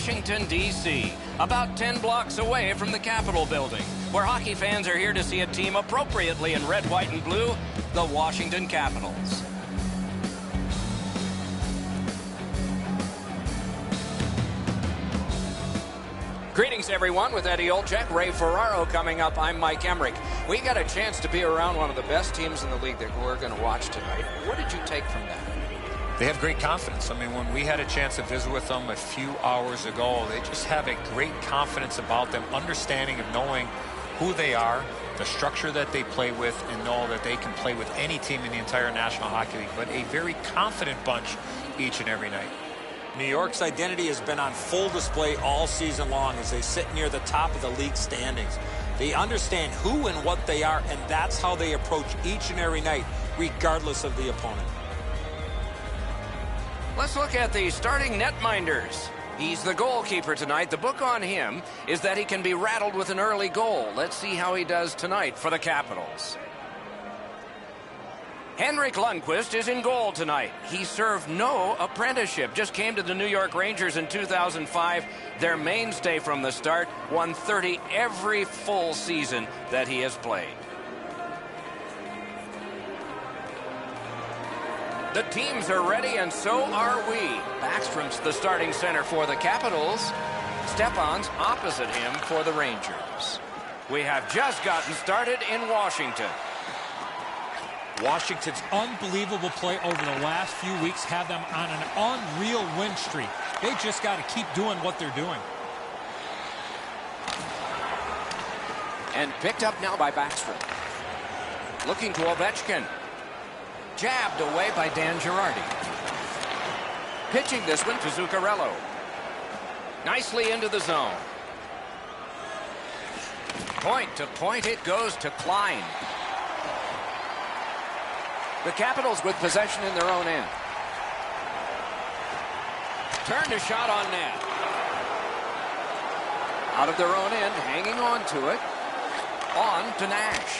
Washington, D.C., about 10 blocks away from the Capitol building, where hockey fans are here to see a team appropriately in red, white, and blue, the Washington Capitals. Greetings, everyone. With Eddie Olczyk, Ray Ferraro coming up, I'm Mike Emmerich. We got a chance to be around one of the best teams in the league that we're going to watch tonight. What did you take from that? They have great confidence. I mean, when we had a chance to visit with them a few hours ago, they just have a great confidence about them, understanding of knowing who they are, the structure that they play with, and know that they can play with any team in the entire National Hockey League. But a very confident bunch each and every night. New York's identity has been on full display all season long as they sit near the top of the league standings. They understand who and what they are, and that's how they approach each and every night, regardless of the opponent. Let's look at the starting netminders. He's the goalkeeper tonight. The book on him is that he can be rattled with an early goal. Let's see how he does tonight for the Capitals. Henrik Lundqvist is in goal tonight. He served no apprenticeship, just came to the New York Rangers in 2005. Their mainstay from the start, won 30 every full season that he has played. The teams are ready, and so are we. Backstrom's the starting center for the Capitals. Stepan's opposite him for the Rangers. We have just gotten started in Washington. Washington's unbelievable play over the last few weeks have them on an unreal win streak. They just got to keep doing what they're doing. And picked up now by Backstrom. Looking to Ovechkin. Jabbed away by Dan Girardi. Pitching this one to Zuccarello. Nicely into the zone. Point to point it goes to Klein. The Capitals with possession in their own end. Turned a shot on net. Out of their own end, hanging on to it. On to Nash.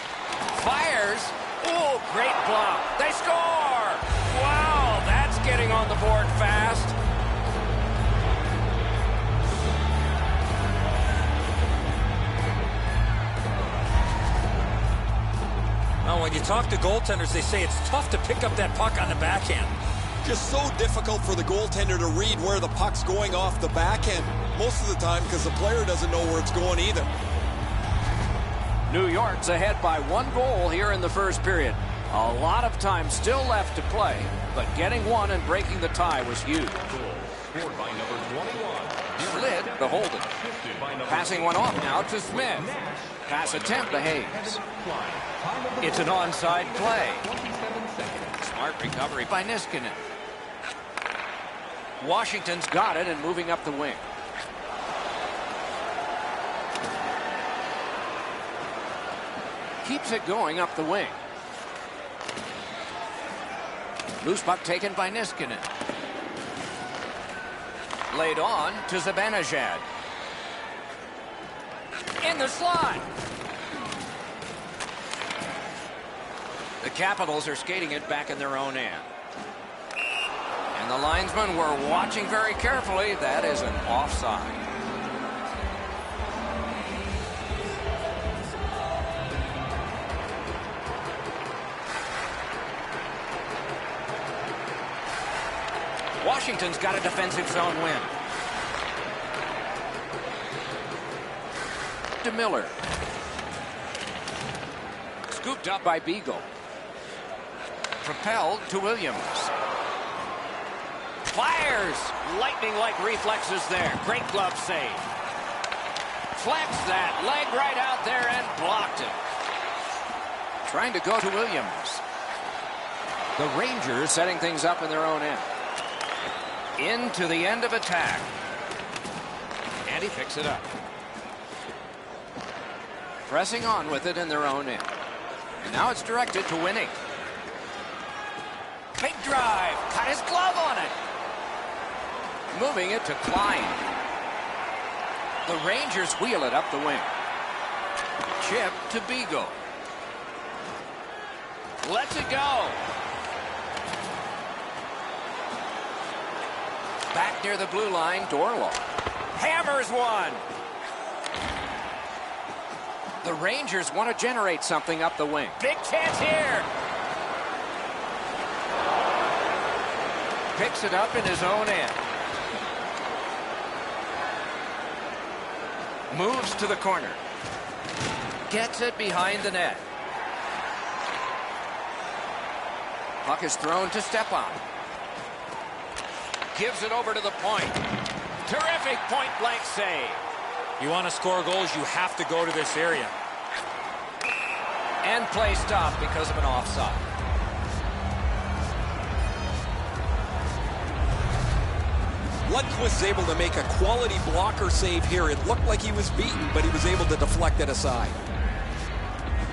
Fires. Ooh, great block. They score! Wow, that's getting on the board fast. Now, when you talk to goaltenders, they say it's tough to pick up that puck on the backhand. Just so difficult for the goaltender to read where the puck's going off the backhand most of the time because the player doesn't know where it's going either. New York's ahead by 1 goal here in the first period. A lot of time still left to play, but getting one and breaking the tie was huge. Slid to Holden. Passing one off now to Smith. Pass attempt to Hayes. It's an onside play. Smart recovery by Niskanen. Washington's got it and moving up the wing. Keeps it going up the wing. Loose puck taken by Niskanen. Laid on to Zibanejad. In the slot. The Capitals are skating it back in their own end. And the linesmen were watching very carefully. That is an offside. Washington's got a defensive zone win. To Miller. Scooped up by Beagle. Propelled to Williams. Fires! Lightning-like reflexes there. Great glove save. Flex that. Leg right out there and blocked it. Trying to go to Williams. The Rangers setting things up in their own end. Into the end of attack. And he picks it up. Pressing on with it in their own end. And now it's directed to Winning. Big drive. Cut his glove on it. Moving it to Klein. The Rangers wheel it up the wing. Chip to Beagle. Lets it go. Back near the blue line, Orlov. Hammers one. The Rangers want to generate something up the wing. Big chance here. Picks it up in his own end. Moves to the corner. Gets it behind the net. Puck is thrown to Stepan. Gives it over to the point. Terrific point-blank save. You want to score goals, you have to go to this area. And play stopped because of an offside. Lundqvist was able to make a quality blocker save here. It looked like he was beaten, but he was able to deflect it aside.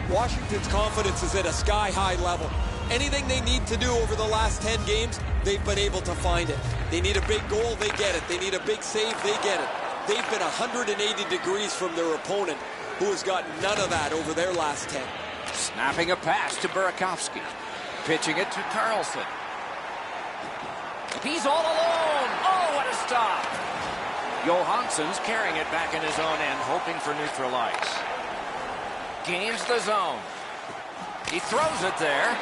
Washington's confidence is at a sky-high level. Anything they need to do over the last 10 games, they've been able to find it. They need a big goal, they get it. They need a big save, they get it. They've been 180 degrees from their opponent, who has got none of that over their last 10. Snapping a pass to Burakovsky. Pitching it to Carlson. He's all alone. Oh, what a stop. Johansson's carrying it back in his own end, hoping for neutral ice. Gains the zone. He throws it there.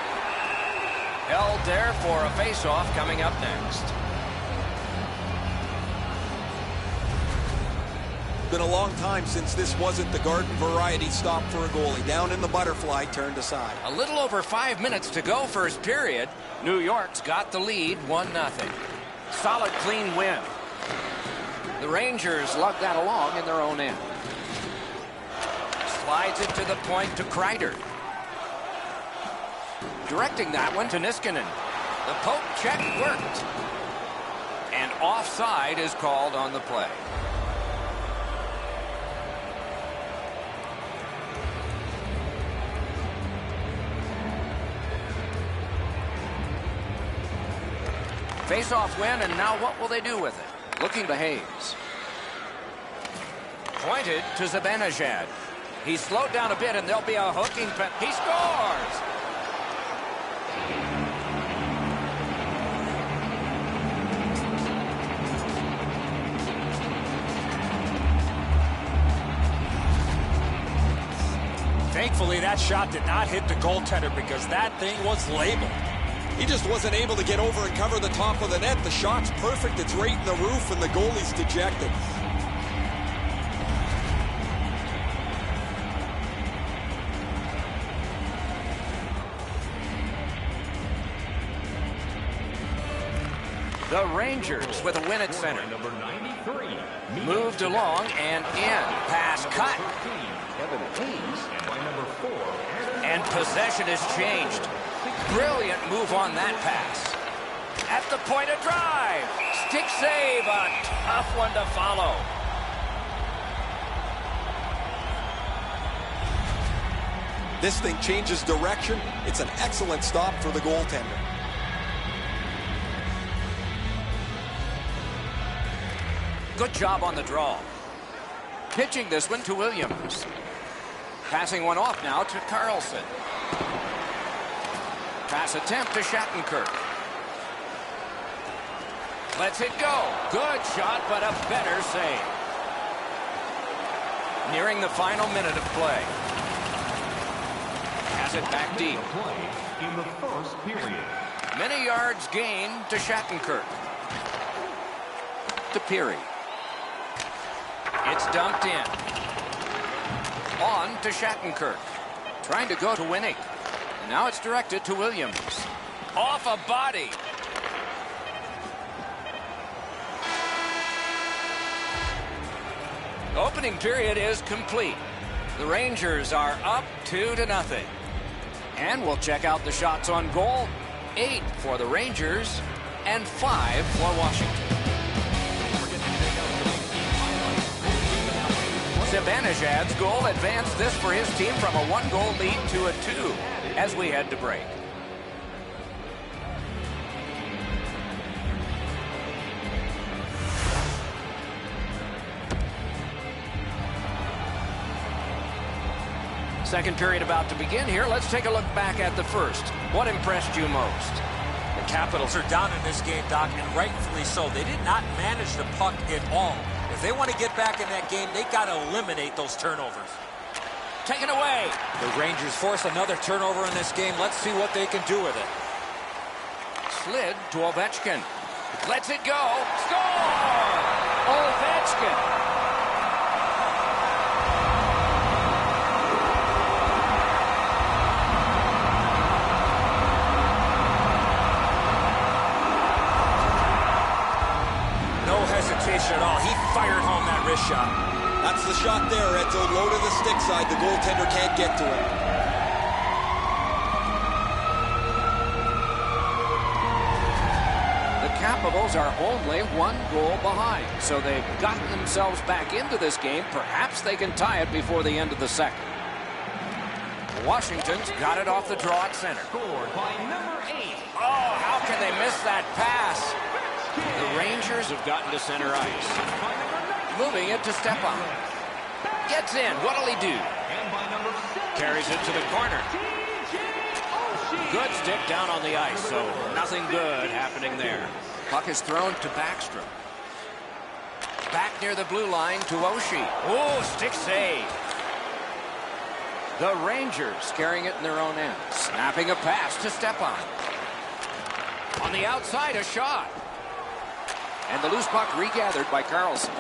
Held there for a face-off coming up next. Been a long time since this wasn't the garden variety stop for a goalie. Down in the butterfly, turned aside. A little over 5 minutes to go first period. New York's got the lead 1-0. Solid, clean win. The Rangers lug that along in their own end. Slides it to the point to Kreider. Directing that one to Niskanen. The poke check worked. And offside is called on the play. Face-off win, and now what will they do with it? Looking to Hayes. Pointed to Zibanejad. He's slowed down a bit, and there'll be a hooking. He scores! Thankfully, that shot did not hit the goaltender because that thing was labeled. He just wasn't able to get over and cover the top of the net. The shot's perfect. It's right in the roof, and the goalie's dejected. The Rangers with a win at center. Moved along and in. Pass cut. And possession has changed. Brilliant move on that pass. At the point of drive. Stick save. A tough one to follow. This thing changes direction. It's an excellent stop for the goaltender. Good job on the draw. Pitching this one to Williams. Passing one off now to Carlson. Pass attempt to Shattenkirk. Lets it go. Good shot, but a better save. Nearing the final minute of play. Has it back deep. In the first period. Many yards gained to Shattenkirk. To Peary. It's dumped in. On to Shattenkirk. Trying to go to Winning. Now it's directed to Williams. Off a body. Opening period is complete. The Rangers are up 2-0. And we'll check out the shots on goal. 8 for the Rangers and 5 for Washington. Zibanejad's goal advanced this for his team from a 1-goal lead to a 2 as we head to break. Second period about to begin here. Let's take a look back at the first. What impressed you most? The Capitals are down in this game, Doc, and rightfully so. They did not manage the puck at all. If If they want to get back in that game, they got to eliminate those turnovers. Taken away. The Rangers force another turnover in this game. Let's see what they can do with it. Slid to Ovechkin. Lets it go. Score! Ovechkin. At all. He fired home that wrist shot. That's the shot there, Edzo. Low to the stick side. The goaltender can't get to it. The Capitals are only 1 goal behind, so they've gotten themselves back into this game. Perhaps they can tie it before the end of the second. Washington's got it off the draw at center. Scored by number 8. Oh, how can they miss that pass? The Rangers have gotten to center ice. Moving it to Stepan. Gets in. What'll he do? Carries it to the corner. Good stick down on the ice, so nothing good happening there. Puck is thrown to Backstrom. Back near the blue line to Oshie. Oh, stick save. The Rangers carrying it in their own end. Snapping a pass to Stepan. On the outside, a shot. And the loose puck regathered by Carlson.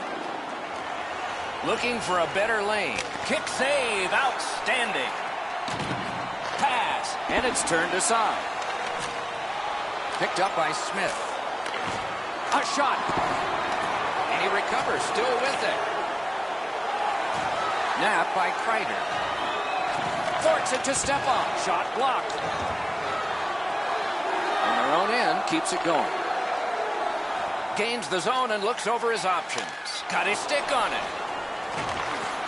Looking for a better lane. Kick save. Outstanding. Pass. And it's turned aside. Picked up by Smith. A shot. And he recovers. Still with it. Nap by Kreider. Forks it to Stepan. Shot blocked. On their own end. Keeps it going. Gains the zone and looks over his options. Got his stick on it.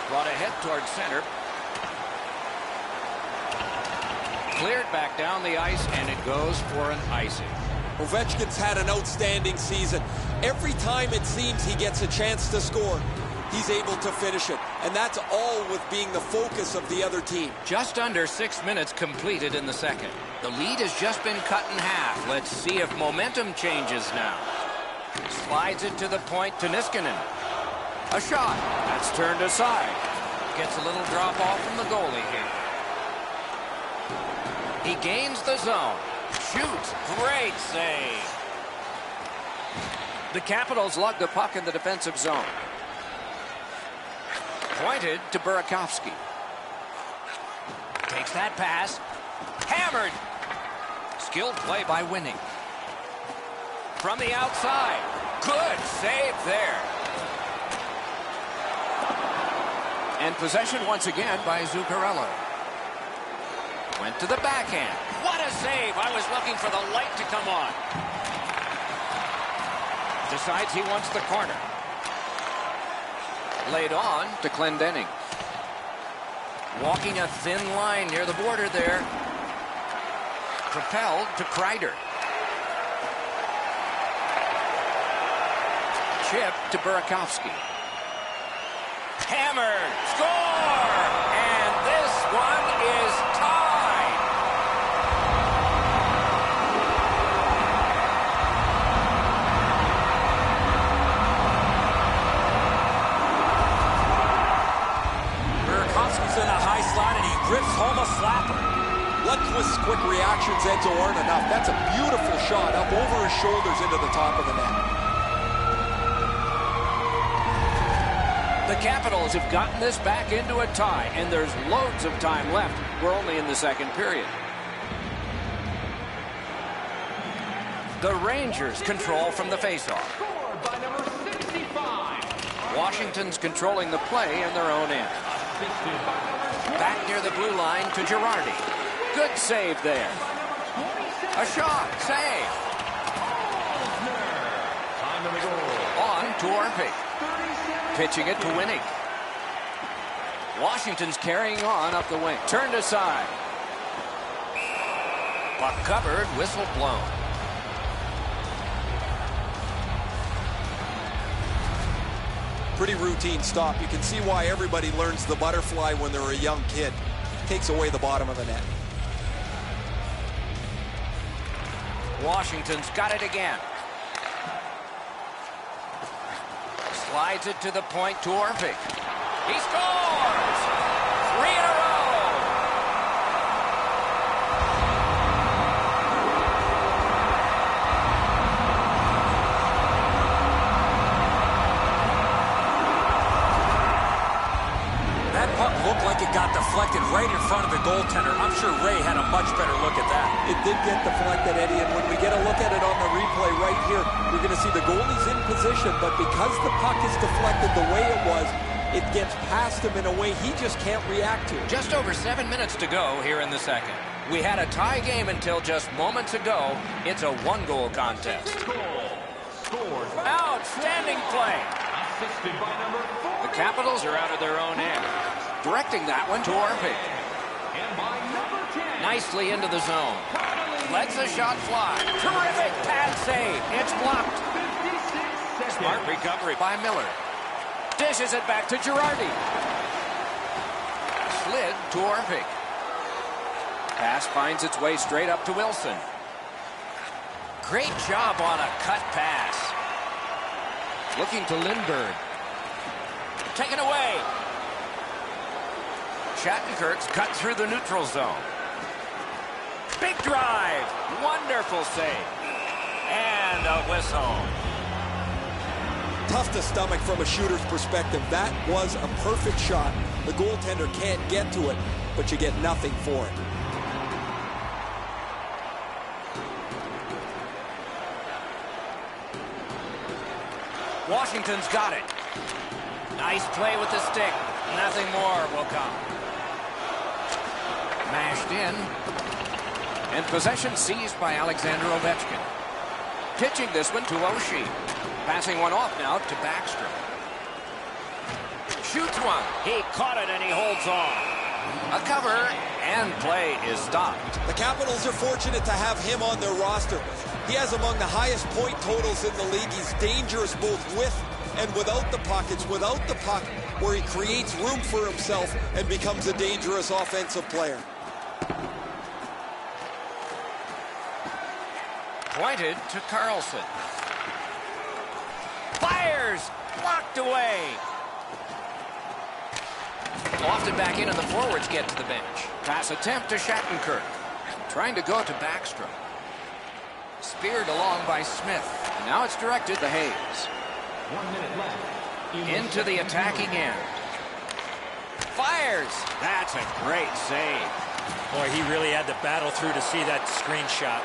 Brought ahead towards center. Cleared back down the ice, and it goes for an icing. Ovechkin's had an outstanding season. Every time it seems he gets a chance to score, he's able to finish it. And that's all with being the focus of the other team. Just under 6 minutes completed in the second. The lead has just been cut in half. Let's see if momentum changes now. Slides it to the point to Niskanen. A shot. That's turned aside. Gets a little drop off from the goalie here. He gains the zone. Shoots. Great save. The Capitals lug the puck in the defensive zone. Pointed to Burakovsky. Takes that pass. Hammered. Skilled play by Winning. From the outside. Good save there. And possession once again by Zuccarello. Went to the backhand. What a save. I was looking for the light to come on. Decides he wants the corner. Laid on to Clendening. Walking a thin line near the border there. Propelled to Kreider. Chip to Burakovsky. Hammered. Score! And this one is tied. Burakovsky's in a high slot, and he grips home a slapper. Lundqvist's quick reactions, Edzo, aren't enough. That's a beautiful shot up over his shoulders into the top of the net. The Capitals have gotten this back into a tie, and there's loads of time left. We're only in the second period. The Rangers control from the faceoff. Scored by number 65. Washington's controlling the play in their own end. Back near the blue line to Girardi. Good save there. A shot. Save. On to Orpik. Pitching it to Winning. Washington's carrying on up the wing. Turned aside. Puck covered. Whistle blown. Pretty routine stop. You can see why everybody learns the butterfly when they're a young kid. Takes away the bottom of the net. Washington's got it again. Slides it to the point to Orpik. He scores! 3 in a row! That puck looked like it got deflected right in front of the goaltender. I'm sure Ray had a much better look at that. It did get deflected, Eddie, and when we get a look at it on the replay right here, we're going to see the goalie's in position, but because the puck is deflected the way it was, it gets past him in a way he just can't react to. Just over 7 minutes to go here in the second. We had a tie game until just moments ago. It's a one-goal contest. Scored. Outstanding play. Assisted by number 4. The Capitals are out of their own end. Directing that one to Orpik. And by number 10. Nicely into the zone. Lets a shot fly. Terrific pad save. It's blocked. 56 seconds. Smart recovery by Miller. Dishes it back to Girardi. Slid to Orpik. Pass finds its way straight up to Wilson. Great job on a cut pass. Looking to Lindbergh. Taken away. Shattenkirk's cut through the neutral zone. Big drive. Wonderful save. And a whistle. Tough to stomach from a shooter's perspective. That was a perfect shot. The goaltender can't get to it, but you get nothing for it. Washington's got it. Nice play with the stick. Nothing more will come. Mashed in. And possession seized by Alexander Ovechkin. Pitching this one to Oshie. Passing one off now to Backstrom. Shoots one. He caught it and he holds on. A cover and play is stopped. The Capitals are fortunate to have him on their roster. He has among the highest point totals in the league. He's dangerous both with and without the puck. It's without the puck where he creates room for himself and becomes a dangerous offensive player. Pointed to Carlson. Fires! Blocked away. Lofted back in and the forwards get to the bench. Pass attempt to Shattenkirk. Trying to go to Backstrom. Speared along by Smith. And now it's directed to Hayes. 1 minute left. Into the attacking end. Fires! That's a great save. Boy, he really had to battle through to see that screen shot.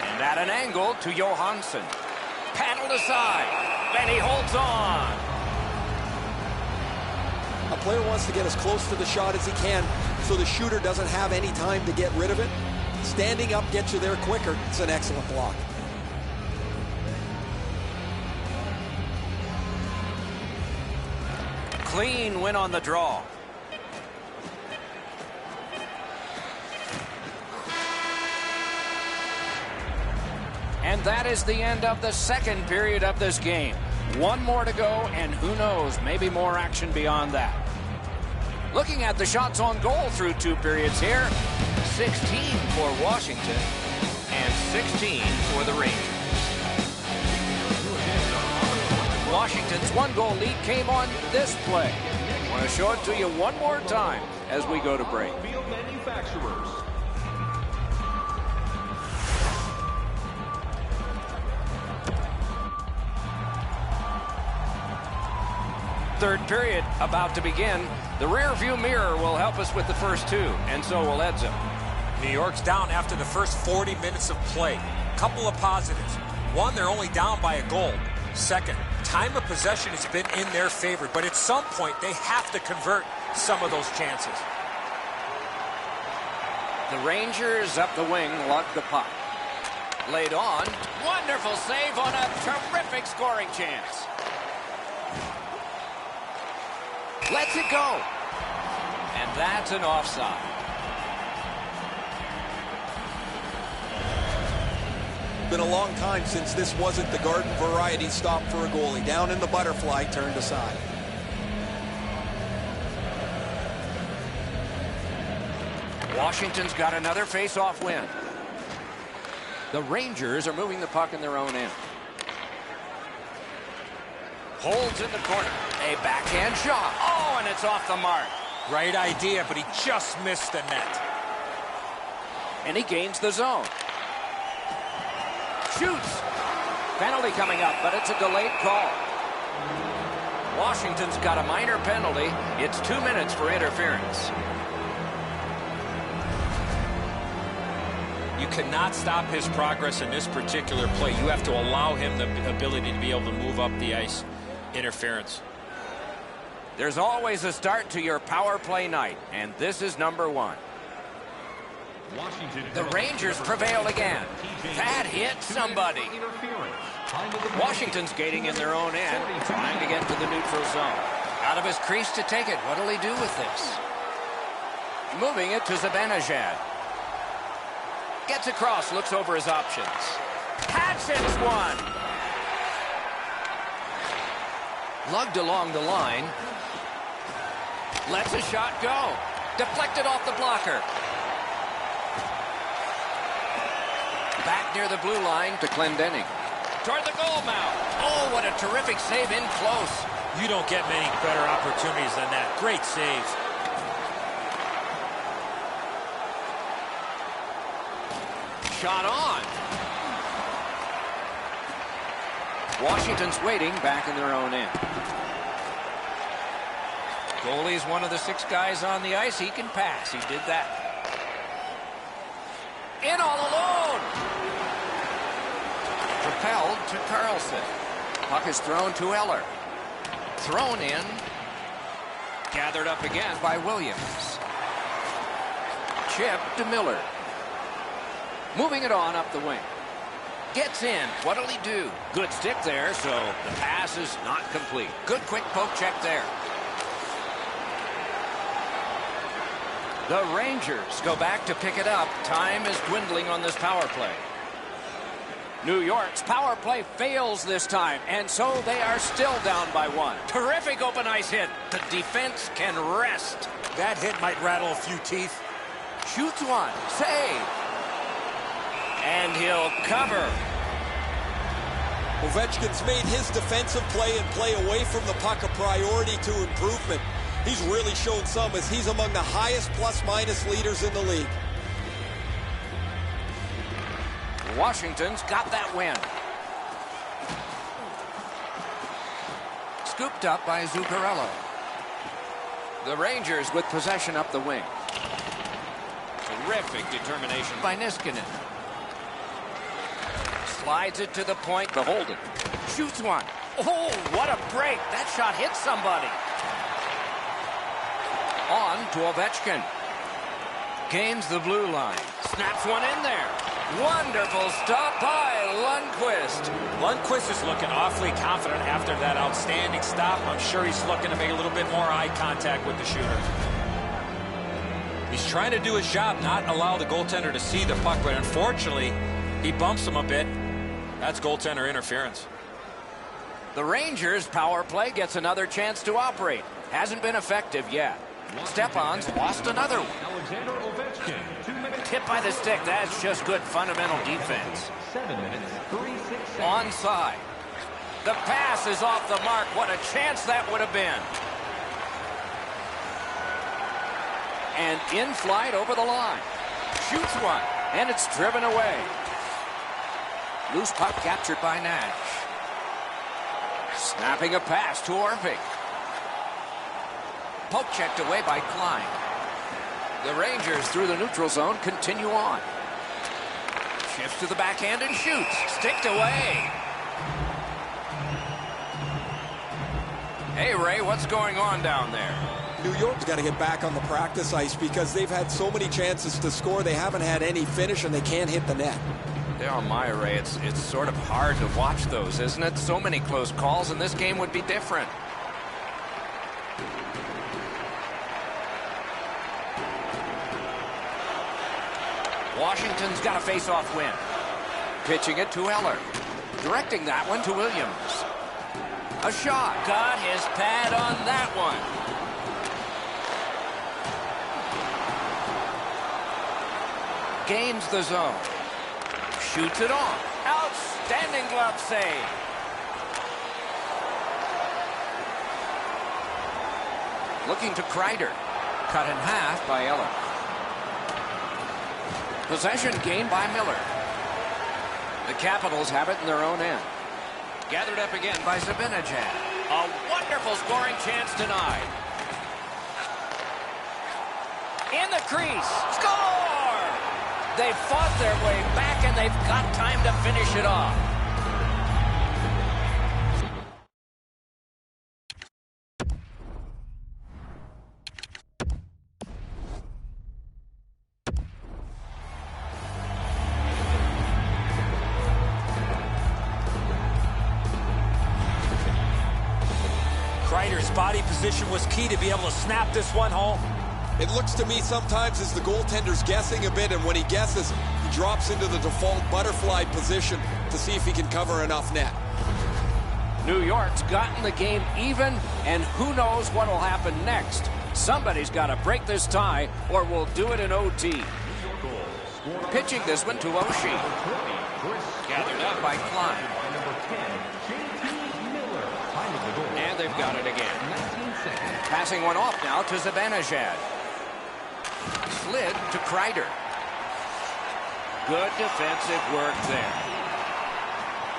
And at an angle to Johansson. Paddled aside. And he holds on. A player wants to get as close to the shot as he can so the shooter doesn't have any time to get rid of it. Standing up gets you there quicker. It's an excellent block. Clean win on the draw. And that is the end of the second period of this game. One more to go, and who knows, maybe more action beyond that. Looking at the shots on goal through 2 periods here, 16 for Washington and 16 for the Rangers. Washington's 1-goal lead came on this play. I want to show it to you one more time as we go to break. Field manufacturers. Third period about to begin. The rear view mirror will help us with the first 2, and so will Edzo. New York's down after the first 40 minutes of play. Couple of positives. One, they're only down by a goal. Second, time of possession has been in their favor, but at some point they have to convert some of those chances. The Rangers up the wing lug the puck. Laid on. Wonderful save on a terrific scoring chance. Lets it go. And that's an offside. Been a long time since this wasn't the garden variety stop for a goalie. Down in the butterfly, turned aside. Washington's got another face-off win. The Rangers are moving the puck in their own end. Holds in the corner. A backhand shot. Oh, and it's off the mark. Right idea, but he just missed the net. And he gains the zone. Shoots. Penalty coming up, but it's a delayed call. Washington's got a minor penalty. It's 2 minutes for interference. You cannot stop his progress in this particular play. You have to allow him the ability to be able to move up the ice. Interference. There's always a start to your power play night, and this is number 1. The Rangers prevail again. That hit somebody. Washington's skating in their own end, trying to get to the neutral zone. Out of his crease to take it. What'll he do with this? Moving it to Zibanejad. Gets across, looks over his options. Hatchins one. Lugged along the line. Lets a shot go. Deflected off the blocker. Back near the blue line to Clendening. Toward the goal mouth. Oh, what a terrific save in close. You don't get many better opportunities than that. Great save. Shot on. Washington's waiting back in their own end. Goalie's one of the 6 guys on the ice. He can pass. He did that. In all alone. Propelled to Carlson. Puck is thrown to Eller. Thrown in. Gathered up again by Williams. Chip to Miller. Moving it on up the wing. Gets in. What'll he do? Good stick there, so the pass is not complete. Good quick poke check there. The Rangers go back to pick it up. Time is dwindling on this power play. New York's power play fails this time, and so they are still down by 1. Terrific open ice hit. The defense can rest. That hit might rattle a few teeth. Shoots one. Save. And he'll cover. Ovechkin's made his defensive play and play away from the puck a priority to improvement. He's really shown some as he's among the highest plus-minus leaders in the league. Washington's got that win. Scooped up by Zuccarello. The Rangers with possession up the wing. Terrific determination by Niskanen. Slides it to the point. Beholden. Shoots one. Oh, what a break. That shot hit somebody. On to Ovechkin. Gains the blue line. Snaps one in there. Wonderful stop by Lundqvist. Lundqvist is looking awfully confident after that outstanding stop. I'm sure he's looking to make a little bit more eye contact with the shooter. He's trying to do his job, not allow the goaltender to see the puck, but unfortunately, he bumps him a bit. That's goaltender interference. The Rangers' power play gets another chance to operate. Hasn't been effective yet. Stepan's lost another one. Alexander Ovechkin, 2 minutes. Hit by the stick. That's just good fundamental defense. 7 minutes, 36 seconds. Onside. The pass is off the mark. What a chance that would have been. And in flight over the line. Shoots one. And it's driven away. Loose puck captured by Nash. Snapping a pass to Orpik. Poke checked away by Klein. The Rangers through the neutral zone continue on. Shifts to the backhand and shoots. Sticked away. Hey, Ray, what's going on down there? New York's got to get back on the practice ice because they've had so many chances to score. They haven't had any finish, and they can't hit the net. Oh, my, Ray, it's sort of hard to watch those, isn't it? So many close calls, and this game would be different. Washington's got a face-off win. Pitching it to Eller. Directing that one to Williams. A shot. Got his pad on that one. Gains the zone. Shoots it on. Outstanding glove save. Looking to Kreider. Cut in half by Eller. Possession gained by Miller. The Capitals have it in their own end. Gathered up again by Zibanejad. A wonderful scoring chance denied. In the crease. Score! They've fought their way back, and they've got time to finish it off. Kreider's body position was key to be able to snap this one home. It looks to me sometimes as the goaltender's guessing a bit, and when he guesses, he drops into the default butterfly position to see if he can cover enough net. New York's gotten the game even, and who knows what will happen next. Somebody's got to break this tie, or we'll do it in OT. Pitching this one to Oshie. Gathered up by Klein. And they've got it again. Passing one off now to Zibanejad. Slid to Kreider. Good defensive work there.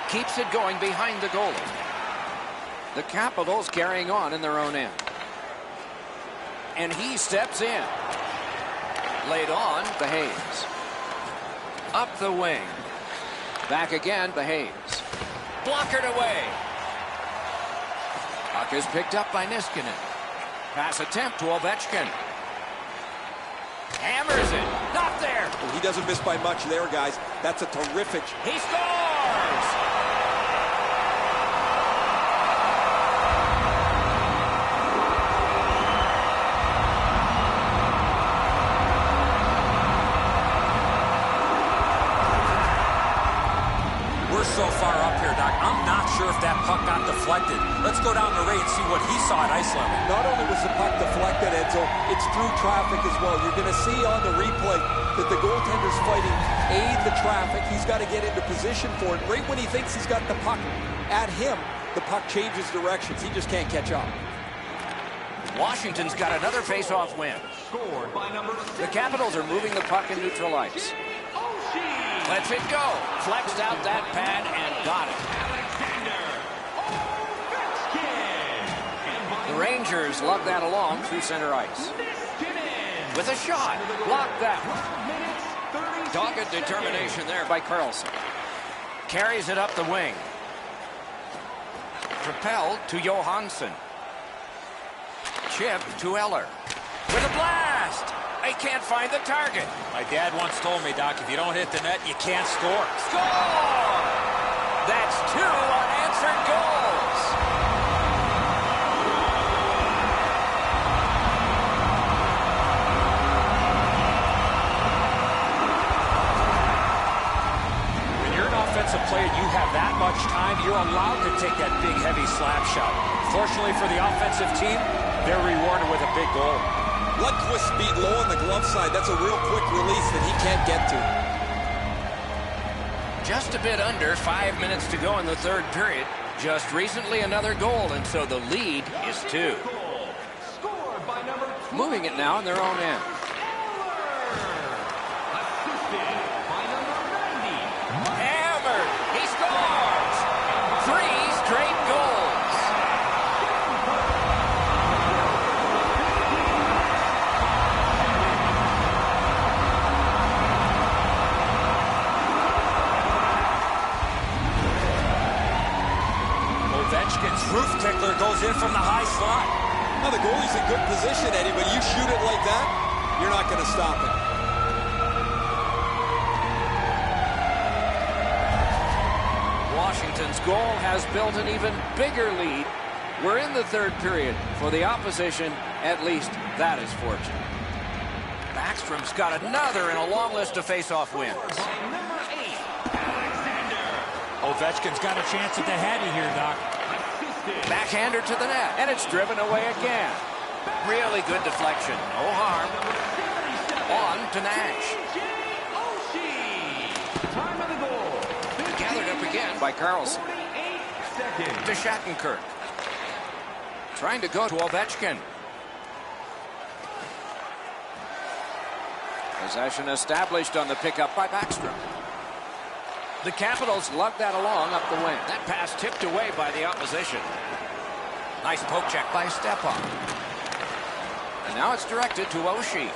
Keeps it going behind the goalie. The Capitals carrying on in their own end. And he steps in. Laid on, Behaves. Up the wing. Back again, Behaves. Blockered away. Puck is picked up by Niskanen. Pass attempt to Ovechkin. Hammers it. Not there. Well, he doesn't miss by much there, guys. That's a terrific. He scores! We're so far up here, Doc. I'm not sure if that puck got deflected. Let's go down to Ray and see what he saw at ice level. Not only was the puck deflected, Edzo, it's through traffic as well. You're going to see on the replay that the goaltender's fighting the traffic. He's got to get into position for it. Right when he thinks he's got the puck at him, the puck changes directions. He just can't catch up. Washington's got another face-off win. Scored by number 6. The Capitals are moving the puck in neutral ice. Lets it go. Flexed out that pad and got it. The Rangers lug that along through center ice. With a shot. Blocked that one. Dogged determination there by Carlson. Carries it up the wing. Propelled to Johansson. Chip to Eller. With a blast. They can't find the target. My dad once told me, Doc, if you don't hit the net, you can't score. Score! That's 2 unanswered goals. When you're an offensive player, you have that much time, you're allowed to take that big, heavy slap shot. Fortunately for the offensive team, they're rewarded with a big goal. Lundqvist speed low on the glove side. That's a real quick release that he can't get to. Just a bit under 5 minutes to go in the third period. Just recently another goal, and so the lead is 2. Scored by number 2. Moving it now in their own end. Assisted by number 90. Hammered. He scores. 3 straight goals. Ovechkin's roof tickler goes in from the high slot. Now the goalie's in good position, Eddie, but you shoot it like that, you're not going to stop it. Washington's goal has built an even bigger lead. We're in the third period. For the opposition, at least that is fortunate. Backstrom's got another in a long list of face-off wins. Number 8. Alexander. Ovechkin's got a chance at the heady here, Doc. Backhander to the net, and it's driven away again. Really good deflection. No harm. On to Nash. Time of the goal. Gathered up again by Carlson. 48 seconds. To Shattenkirk. Trying to go to Ovechkin. Possession established on the pickup by Backstrom. The Capitals lug that along up the wing. That pass tipped away by the opposition. Nice poke check by Stepan. And now it's directed to Oshie.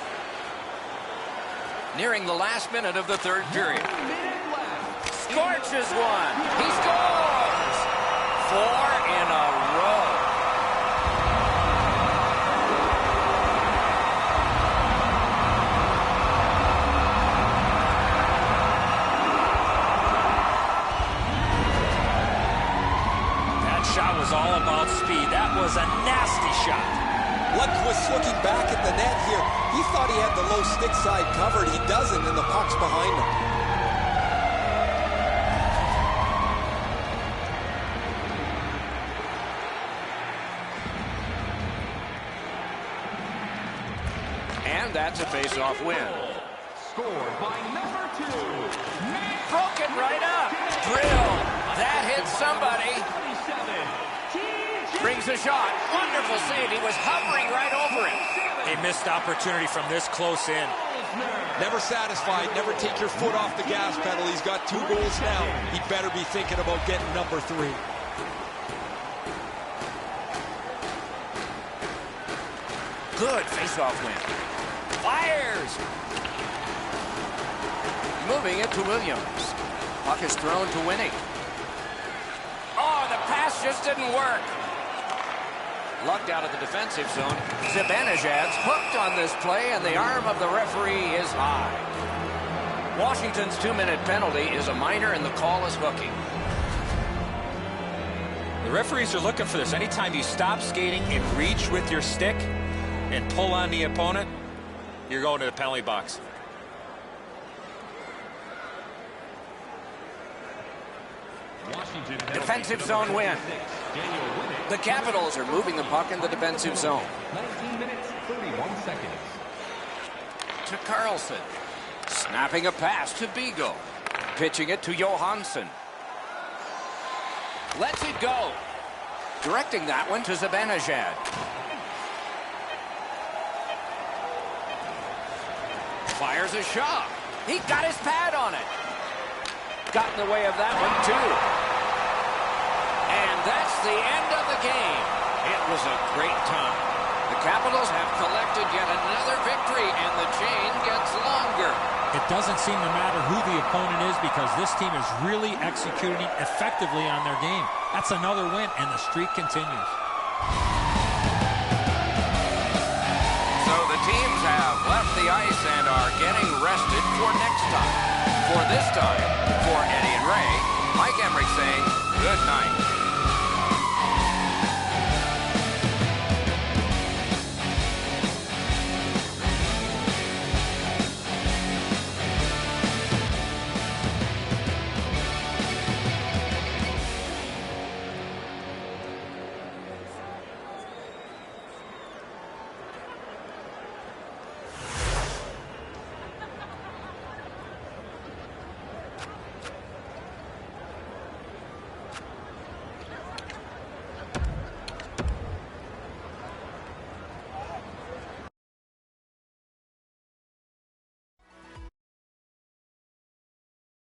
Nearing the last minute of the third period. Scorches one. He scores! 4 in a row. That shot was all about speed. That was a nasty shot. Lundqvist looking back at the net here. He thought he had the low stick side covered. He doesn't, and the puck's behind him. And that's a face-off win. Scored by number 2. Broke it right up. Drill. That hit somebody. Brings a shot. Wonderful save. He was hovering right over it. A missed opportunity from this close in. Never satisfied. Never take your foot off the gas pedal. He's got 2 goals now. He better be thinking about getting number 3. Good face-off win. Fires. Moving it to Williams. Puck is thrown to Winnie. Oh, the pass just didn't work. Lugged out of the defensive zone. Zibanejad's hooked on this play, and the arm of the referee is high. Washington's 2-minute penalty is a minor, and the call is hooking. The referees are looking for this. Anytime you stop skating and reach with your stick and pull on the opponent, you're going to the penalty box. Defensive zone win. The Capitals are moving the puck in the defensive zone. 19 minutes, 31 seconds. To Carlson. Snapping a pass to Beagle. Pitching it to Johansson. Lets it go. Directing that one to Zibanejad. Fires a shot. He got his pad on it. Got in the way of that one, too. And that's the end of the game. It was a great time. The Capitals have collected yet another victory, and the chain gets longer. It doesn't seem to matter who the opponent is because this team is really executing effectively on their game. That's another win, and the streak continues. So the teams have left the ice and are getting rested for next time. For this time, for Eddie and Ray, Mike Emmerich saying good night.